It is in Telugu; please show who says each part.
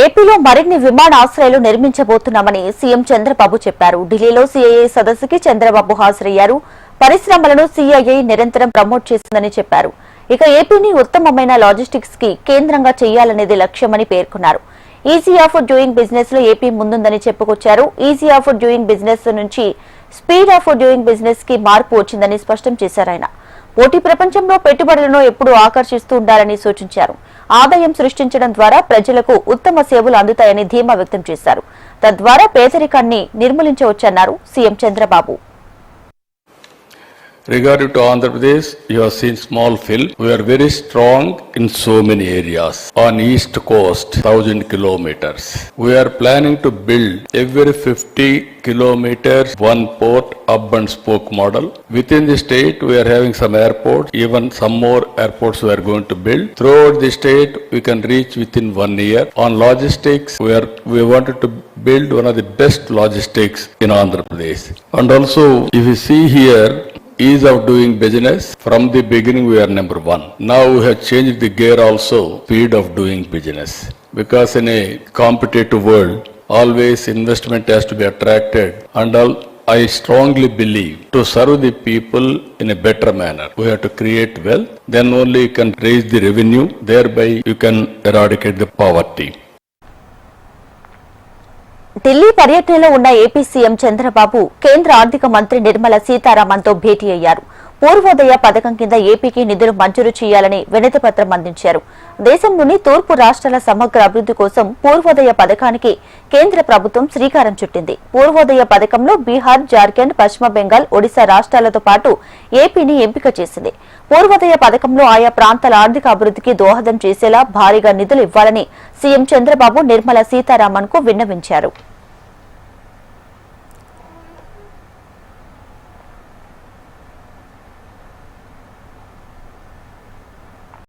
Speaker 1: ఏపీలో మరిన్ని విమానాశ్రయాలు నిర్మించబోతున్నామని సీఎం చంద్రబాబు చెప్పారు. ఢిల్లీలో సీఐఐ సదస్సుకి చంద్రబాబు హాజరయ్యారు. పరిశ్రమలను సీఐఐ నిరంతరం ప్రమోట్ చేస్తుందని చెప్పారు. ఇక ఏపీని ఉత్తమమైన లాజిస్టిక్స్ కి కేంద్రంగా చేయాలనేది లక్ష్యమని పేర్కొన్నారు. ఈజీ ఆఫ్ డూయింగ్ బిజినెస్ లో ఏపీ ముందుందని చెప్పుకొచ్చారు. ఈజీ ఆఫ్ డూయింగ్ బిజినెస్ నుంచి స్పీడ్ ఆఫ్ డూయింగ్ బిజినెస్ కి మార్పు వచ్చిందని స్పష్టం చేశారు. ఆయన పోటీ ప్రపంచంలో పెట్టుబడులను ఎప్పుడూ ఆకర్షిస్తూ ఉండాలని సూచించారు. ఆదాయం సృష్టించడం ద్వారా ప్రజలకు ఉత్తమ సేవలు అందుతాయని ధీమా వ్యక్తం చేశారు. తద్వారా పేదరికాన్ని నిర్మూలించవచ్చన్నారు CM Chandrababu.
Speaker 2: Regarding to Andhra Pradesh, you have seen small fill. We are very strong in so many areas. On east coast, 1000 kilometers. We are planning to build every 50 kilometers, one port, hub and spoke model. Within the state, we are having some airports, even some more airports we are going to build. Throughout the state, we can reach within 1 year. On logistics, we wanted to build one of the best logistics in Andhra Pradesh. And also, if you see here, ease of doing business, from the beginning we are number one. Now we have changed the gear also, speed of doing business. Because in a competitive world, always investment has to be attracted, and I strongly believe to serve the people in a better manner. We have to create wealth, then only you can raise the revenue, thereby you can eradicate the poverty.
Speaker 1: Delhi పర్యటనలో ఉన్న ఏపీ సీఎం చంద్రబాబు కేంద్ర ఆర్థిక మంత్రి నిర్మలా సీతారామన్తో భేటీ అయ్యారు. పూర్వోదయ పథకం కింద ఏపీకి నిధులు మంజూరు చేయాలని వినతి పత్రం అందించారు. దేశంలోని తూర్పు రాష్ట్రాల సమగ్ర అభివృద్ధి కోసం పూర్వోదయ పథకానికి కేంద్ర ప్రభుత్వం శ్రీకారం చుట్టింది. పూర్వోదయ పథకంలో బీహార్, జార్ఖండ్, పశ్చిమ బెంగాల్, ఒడిశా రాష్ట్రాలతో పాటు ఏపీని ఎంపిక చేసింది. పూర్వోదయ పథకంలో ఆయా ప్రాంతాల ఆర్థిక అభివృద్ధికి దోహదం చేసేలా భారీగా నిధులు ఇవ్వాలని సీఎం చంద్రబాబు నిర్మలా సీతారామన్ కు విన్నవించారు.